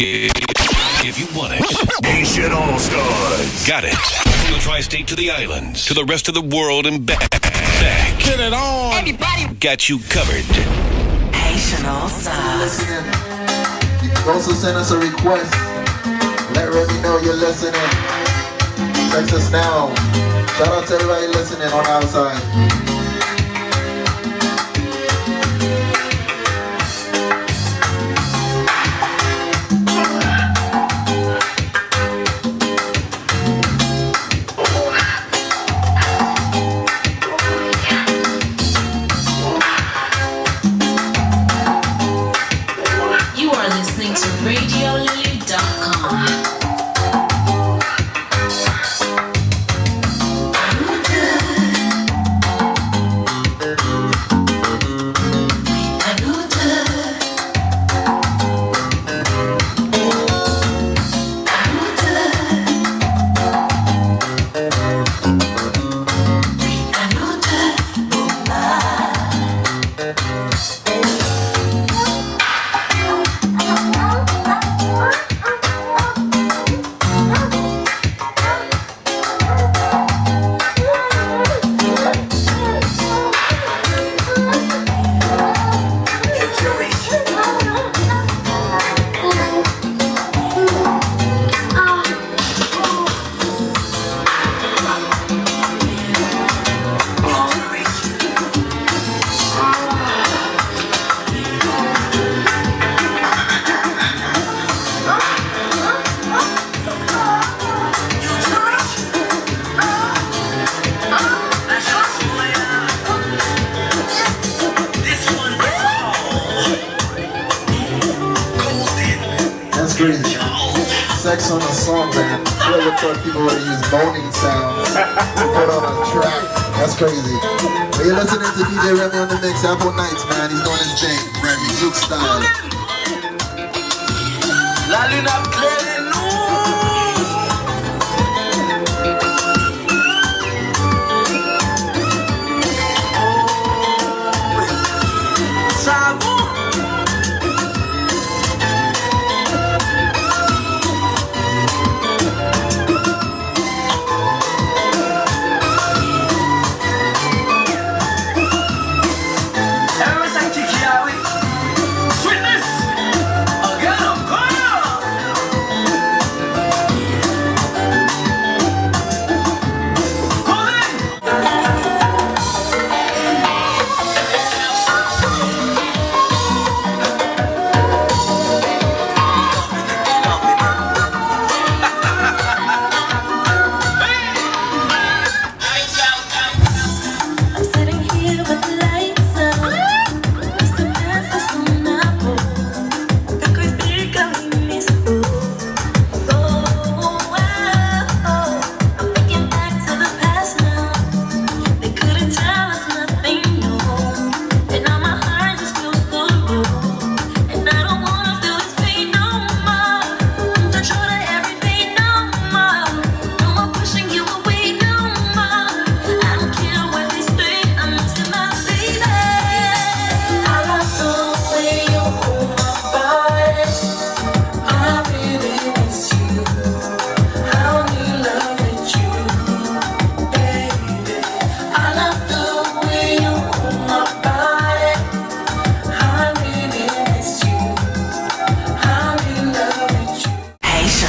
If you want it, Haitian All-StarZ. got it. From the tri-state to the islands, to the rest of the world and back. Get it on. Everybody Got you covered. Haitian All-StarZ. Listening. You can also send us a request. Let Remy know you're listening. Text us now. Shout out to everybody listening on the outside. You are listening to RadioLily.com. That's crazy. Sex on a song, man. I would thought people would use moaning sounds to put on a track. That's crazy. But you're listening to DJ Remy on the mix. AppleNights, man. He's doing his thing. Remy Zouk style. La luna pleine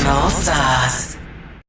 All-StarZ.